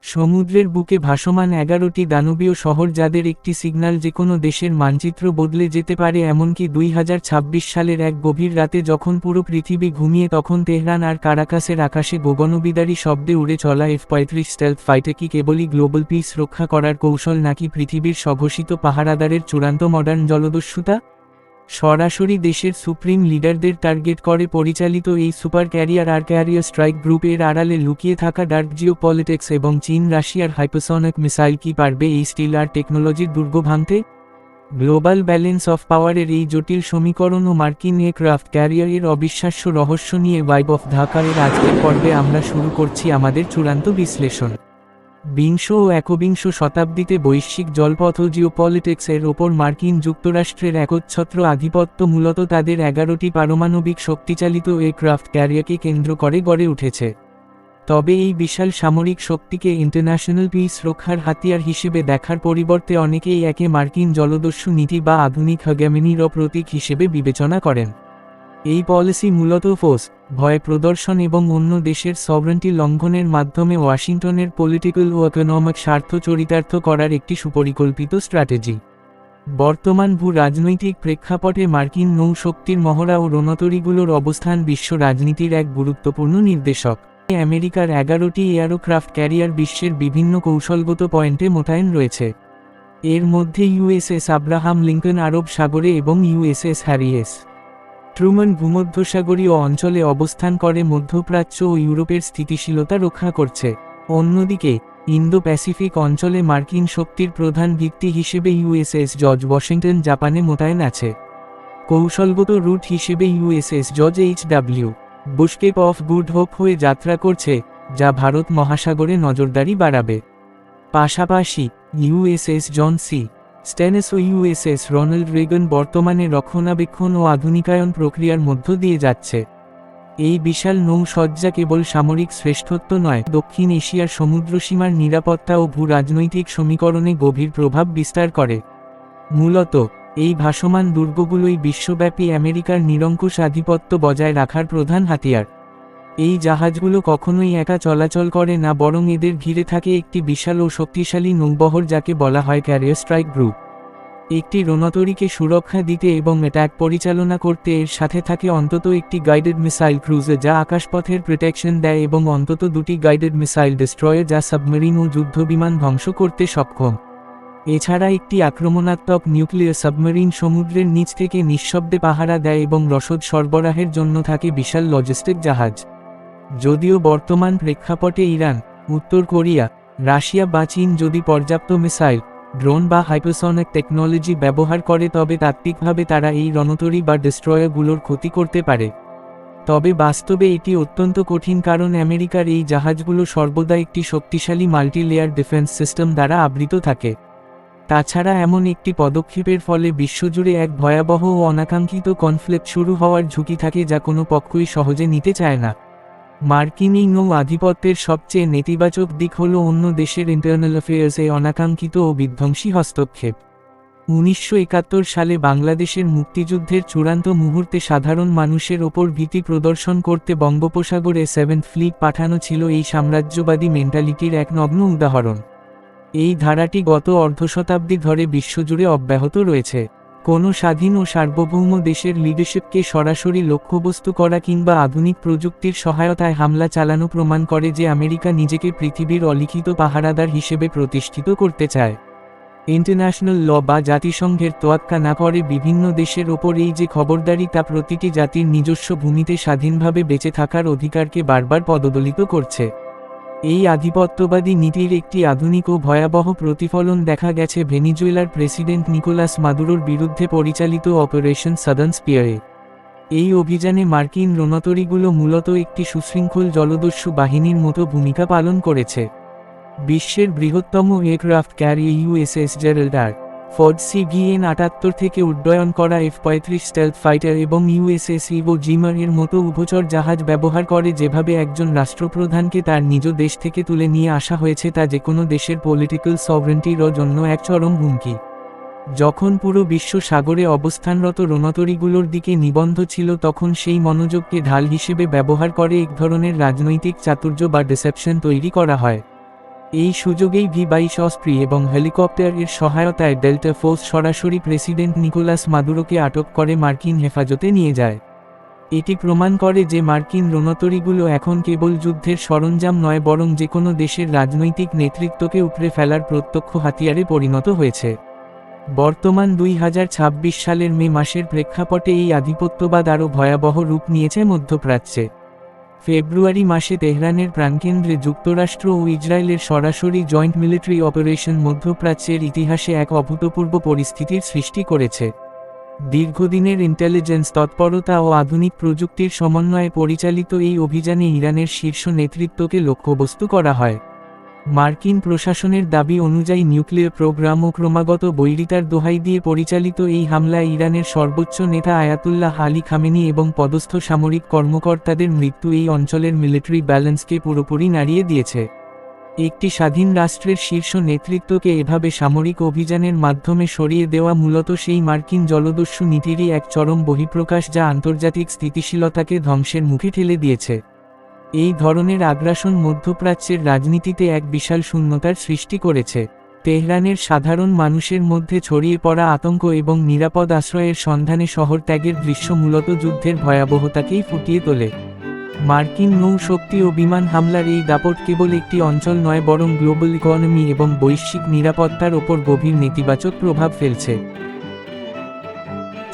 সমুদ্রের বুকে ভাসমান 11টি দানবীয় শহর, যাদের একটি সিগন্যাল যে কোনো দেশের মানচিত্র বদলে যেতে পারে। এমনকি 2026 সালের এক গভীর রাতে যখন পুরো পৃথিবী ঘুমিয়ে, তখন তেহরান আর কারাকাসের আকাশে গগনবিদারী শব্দে উড়ে চলা F-35 স্টেলথ ফাইটার কি কেবলই গ্লোবাল পিস রক্ষা করার কৌশল, নাকি পৃথিবীর স্বঘোষিত পাহারাদারের চূড়ান্ত মডার্ন জলদস্যুতা? সরাসরি দেশের সুপ্রিম লিডারদের টার্গেট করে পরিচালিত এই সুপার ক্যারিয়ার আর ক্যারিয়ার স্ট্রাইক গ্রুপের আড়ালে লুকিয়ে থাকা ডার্ক জিও পলিটিক্স এবং চীন রাশিয়ার হাইপারসনিক মিসাইল কি পারবে এই স্টিল আর টেকনোলজির দুর্গ ভাঙতে? গ্লোবাল ব্যালেন্স অফ পাওয়ারের এই জটিল সমীকরণ ও মার্কিন এয়ারক্রাফট ক্যারিয়ারের অবিশ্বাস্য রহস্য নিয়ে ভাইব অফ ঢাকার আজকের পর্বে আমরা শুরু করছি আমাদের চূড়ান্ত বিশ্লেষণ। বিংশ ও একবিংশ শতাব্দীতে বৈশ্বিক জলপথ ও জিওপলিটিক্সের ওপর মার্কিন যুক্তরাষ্ট্রের একচ্ছত্র আধিপত্য মূলত তাদের 11টি পারমাণবিক শক্তিচালিত এয়ারক্রাফট ক্যারিয়ারকে কেন্দ্র করে গড়ে উঠেছে। তবে এই বিশাল সামরিক শক্তিকে ইন্টারন্যাশনাল পিস রক্ষার হাতিয়ার হিসেবে দেখার পরিবর্তে অনেকেই একে মার্কিন জলদস্যু নীতি বা আধুনিক হেগেমনির প্রতীক হিসেবে বিবেচনা করেন। এই পলিসি মূলত ফোর্স, ভয় প্রদর্শন এবং অন্য দেশের সভরেন্টি লঙ্ঘনের মাধ্যমে ওয়াশিংটনের পলিটিক্যাল ও ইকোনমিক স্বার্থ চরিতার্থ করার একটি সুপরিকল্পিত স্ট্র্যাটেজি। বর্তমান রাজনৈতিক প্রেক্ষাপটে মার্কিন নৌশক্তির মহড়া ও রণতরীগুলোর অবস্থান বিশ্ব রাজনীতির এক গুরুত্বপূর্ণ নির্দেশক। আমেরিকার 11টি এয়ারক্রাফট ক্যারিয়ার বিশ্বের বিভিন্ন কৌশলগত পয়েন্টে মোতায়েন রয়েছে। এর মধ্যে ইউএসএস আব্রাহাম লিঙ্কন আরব সাগরে এবং ইউএসএস হ্যারি এস ট্রুম্যান ভূমধ্যসাগরীয় অঞ্চলে অবস্থান করে মধ্যপ্রাচ্য ও ইউরোপের স্থিতিশীলতা রক্ষা করছে। অন্যদিকে ইন্দো প্যাসিফিক অঞ্চলে মার্কিন শক্তির প্রধান ভিত্তি হিসেবে ইউএসএস জর্জ ওয়াশিংটন জাপানে মোতায়েন আছে। কৌশলগত রুট হিসেবে USS George H W. Bush Cape of Good Hope হয়ে যাত্রা করছে, যা ভারত মহাসাগরে নজরদারি বাড়াবে। পাশাপাশি ইউএসএস জন সি. স্টেনেস ও ইউএসএস রোনাল্ড রেগান বর্তমানে রক্ষণাবেক্ষণ ও আধুনিকায়ন প্রক্রিয়ার মধ্য দিয়ে যাচ্ছে। এই বিশাল নৌসজ্জা কেবল সামরিক শ্রেষ্ঠত্ব নয়, দক্ষিণ এশিয়ার সমুদ্রসীমার নিরাপত্তা ও ভূ-রাজনৈতিক সমীকরণে গভীর প্রভাব বিস্তার করে। মূলত এই ভাসমান দুর্গগুলোই বিশ্বব্যাপী আমেরিকার নিরঙ্কুশ আধিপত্য বজায় রাখার প্রধান হাতিয়ার। এই জাহাজগুলো কখনোই একা চলাচল করে না, বরং এদের ঘিরে থাকে একটি বিশাল ও শক্তিশালী নৌবহর, যাকে বলা হয় ক্যারিয়ার স্ট্রাইক গ্রুপ। একটি রণতরীকে সুরক্ষা দিতে এবং অ্যাটাক পরিচালনা করতে এর সাথে থাকে অন্তত একটি গাইডেড মিসাইল ক্রুজার যা আকাশপথের প্রোটেকশন দেয়, এবং অন্তত দুটি গাইডেড মিসাইল ডেস্ট্রয়ার যা সাবমেরিন ও যুদ্ধবিমান ধ্বংস করতে সক্ষম। এছাড়া একটি আক্রমণাত্মক নিউক্লিয়ার সাবমেরিন সমুদ্রের নিচ থেকে নিঃশব্দে পাহারা দেয় এবং রসদ সরবরাহের জন্য থাকে বিশাল লজিস্টিক জাহাজ। যদিও বর্তমান প্রেক্ষাপটে ইরান, উত্তর কোরিয়া, রাশিয়া বা চীন যদি পর্যাপ্ত মিসাইল, ড্রোন বা হাইপারসনিক টেকনোলজি ব্যবহার করে, তবে তাত্ত্বিকভাবে তারা এই রণতরী বা ডেস্ট্রয়ারগুলোর ক্ষতি করতে পারে। তবে বাস্তবে এটি অত্যন্ত কঠিন, কারণ আমেরিকার এই জাহাজগুলো সর্বদা একটি শক্তিশালী মাল্টি লেয়ার ডিফেন্স সিস্টেম দ্বারা আবৃত থাকে। তাছাড়া এমন একটি পদক্ষেপের ফলে বিশ্বজুড়ে এক ভয়াবহ ও অনাকাঙ্ক্ষিত কনফ্লিক্ট শুরু হওয়ার ঝুঁকি থাকে, যা কোনো পক্ষই সহজে নিতে চায় না। মার্কিন এই নৌ আধিপত্যের সবচেয়ে নেতিবাচক দিক হল অন্য দেশের ইন্টারনাল অ্যাফেয়ার্সে অনাকাঙ্ক্ষিত ও বিধ্বংসী হস্তক্ষেপ। 1971 সালে বাংলাদেশের মুক্তিযুদ্ধের চূড়ান্ত মুহূর্তে সাধারণ মানুষের ওপর ভীতি প্রদর্শন করতে বঙ্গোপসাগরে 7th ফ্লিট পাঠানো ছিল এই সাম্রাজ্যবাদী মেন্টালিটির এক নগ্ন উদাহরণ। এই ধারাটি গত অর্ধশতাব্দী ধরে বিশ্বজুড়ে অব্যাহত রয়েছে। কোনো স্বাধীন ও সার্বভৌম দেশের লিডারশিপকে সরাসরি লক্ষ্যবস্তু করা কিংবা আধুনিক প্রযুক্তির সহায়তায় হামলা চালানো প্রমাণ করে যে আমেরিকা নিজেকে পৃথিবীর অলিখিত পাহারাদার হিসেবে প্রতিষ্ঠিত করতে চায়। ইন্টারন্যাশনাল ল বা জাতিসংঘের তোয়াক্কা না করে বিভিন্ন দেশের ওপর এই যে খবরদারি, তা প্রতিটি জাতির নিজস্ব ভূমিতে স্বাধীনভাবে বেঁচে থাকার অধিকারকে বারবার পদদলিত করছে। এই আধিপত্যবাদী নীতির একটি আধুনিক ও ভয়াবহ প্রতিফলন দেখা গেছে ভেনিজুয়েলার প্রেসিডেন্ট নিকোলাস মাদুরোর বিরুদ্ধে পরিচালিত অপারেশন সাদার্ন স্পিয়ারে। এই অভিযানে মার্কিন রণতরীগুলো মূলত একটি সুশৃঙ্খল জলদস্যু বাহিনীর মতো ভূমিকা পালন করেছে। বিশ্বের বৃহত্তম aircraft carrier USS Gerald R. Ford CVN-78 থেকে উড্ডয়ন করা F-35 স্টেলথ ফাইটার এবং ইউএসএস ইভো জিমার এর মতো উভচর জাহাজ ব্যবহার করে। যেভাবে একজন রাষ্ট্রপ্রধানকে তার নিজ দেশ থেকে তুলে নিয়ে আসা হয়েছে, তা যেকোনো দেশের পলিটিক্যাল সভরেন্টির জন্য এক চরম হুমকি। যখন পুরো বিশ্ব সাগরে অবস্থানরত রণতরীগুলোর দিকে নিবদ্ধ ছিল, তখন সেই মনোযোগকে ঢাল হিসেবে ব্যবহার করে এক ধরনের রাজনৈতিক চাতুর্য বা ডিসেপশন তৈরি করা হয়। এই সুযোগেই ভি-22 অস্প্রি এবং হেলিকপ্টার এর সহায়তায় ডেল্টা ফোর্স সরাসরি প্রেসিডেন্ট নিকোলাস মাদুরোকে আটক করে মার্কিন হেফাজতে নিয়ে যায়। এটি প্রমাণ করে যে মার্কিন রণতরীগুলো এখন কেবল যুদ্ধের সরঞ্জাম নয় বরং যে কোনো দেশের রাজনৈতিক নেতৃত্বকে উপড়ে ফেলার প্রত্যক্ষ হাতিয়ারে পরিণত হয়েছে। বর্তমান 2026 সালের মে মাসের প্রেক্ষাপটে এই আধিপত্যবাদ আরও ভয়াবহ রূপ নিয়েছে মধ্যপ্রাচ্যে। ফেব্রুয়ারি মাসে তেহরানের প্রাণকেন্দ্রে যুক্তরাষ্ট্র ও ইসরায়েলের সরাসরি জয়েন্ট মিলিটারি অপারেশন মধ্যপ্রাচ্যের ইতিহাসে এক অভূতপূর্ব পরিস্থিতির সৃষ্টি করেছে। দীর্ঘদিনের ইন্টেলিজেন্স তৎপরতা ও আধুনিক প্রযুক্তির সমন্বয়ে পরিচালিত এই অভিযানে ইরানের শীর্ষ নেতৃত্বকে লক্ষ্যবস্তু করা হয়। মার্কিন প্রশাসনের দাবি অনুযায়ী নিউক্লিয়ার প্রোগ্রাম ও ক্রমাগত বৈরিতার দোহাই দিয়ে পরিচালিত এই হামলায় ইরানের সর্বোচ্চ নেতা আয়াতুল্লাহ আলী খামেনি এবং পদস্থ সামরিক কর্মকর্তাদের মৃত্যু এই অঞ্চলের মিলিটারি ব্যালেন্সকে পুরোপুরি নাড়িয়ে দিয়েছে। একটি স্বাধীন রাষ্ট্রের শীর্ষ নেতৃত্বকে এভাবে সামরিক অভিযানের মাধ্যমে সরিয়ে দেওয়া মূলত সেই মার্কিন জলদস্যু নীতিরই এক চরম বহিঃপ্রকাশ যা আন্তর্জাতিক স্থিতিশীলতাকে ধ্বংসের মুখে ঠেলে দিয়েছে। এই ধরনের আগ্রাসন মধ্যপ্রাচ্যের রাজনীতিতে এক বিশাল শূন্যতার সৃষ্টি করেছে। তেহরানের সাধারণ মানুষের মধ্যে ছড়িয়ে পড়া আতঙ্ক এবং নিরাপদ আশ্রয়ের সন্ধানে শহর ত্যাগের দৃশ্য মূলত যুদ্ধের ভয়াবহতাকেই ফুটিয়ে তোলে। মার্কিন নৌশক্তি ও বিমান হামলার এই দাপট কেবল একটি অঞ্চল নয় বরং গ্লোবাল ইকোনমি এবং বৈশ্বিক নিরাপত্তার ওপর গভীর নেতিবাচক প্রভাব ফেলছে।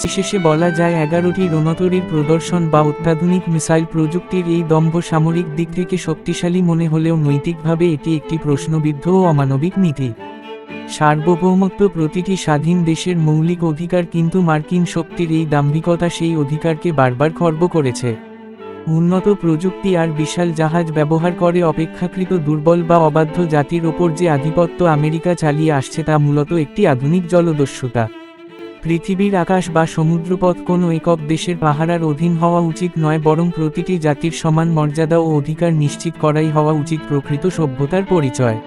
শেষে বলা যায় 11টি রণতরীর প্রদর্শন বা অত্যাধুনিক মিসাইল প্রযুক্তির এই দম্ভ সামরিক দিক থেকে শক্তিশালী মনে হলেও নৈতিকভাবে এটি একটি প্রশ্নবিদ্ধ ও অমানবিক নীতি। সার্বভৌমত্ব প্রতিটি স্বাধীন দেশের মৌলিক অধিকার, কিন্তু মার্কিন শক্তির এই দাম্ভিকতা সেই অধিকারকে বারবার খর্ব করেছে। উন্নত প্রযুক্তি আর বিশাল জাহাজ ব্যবহার করে অপেক্ষাকৃত দুর্বল বা অবাধ্য জাতির ওপর যে আধিপত্য আমেরিকা চালিয়ে আসছে তা মূলত একটি আধুনিক জলদস্যুতা। পৃথিবীর আকাশ বা সমুদ্রপথ কোনো একক দেশের পাহারার অধীন হওয়া উচিত নয়, বরং প্রতিটি জাতির সমান মর্যাদা ও অধিকার নিশ্চিত করাই হওয়া উচিত প্রকৃত সভ্যতার পরিচয়।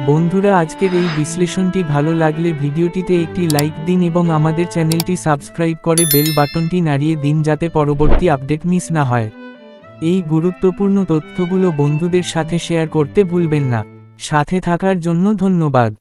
বন্ধুরা, আজকের এই বিশ্লেষণটি ভালো লাগলে ভিডিওটিতে একটি লাইক দিন এবং আমাদের চ্যানেলটি সাবস্ক্রাইব করে বেল বাটনটি নাড়িয়ে দিন যাতে পরবর্তী আপডেট মিস না হয়। এই গুরুত্বপূর্ণ তথ্যগুলো বন্ধুদের সাথে শেয়ার করতে ভুলবেন না। সাথে থাকার জন্য ধন্যবাদ।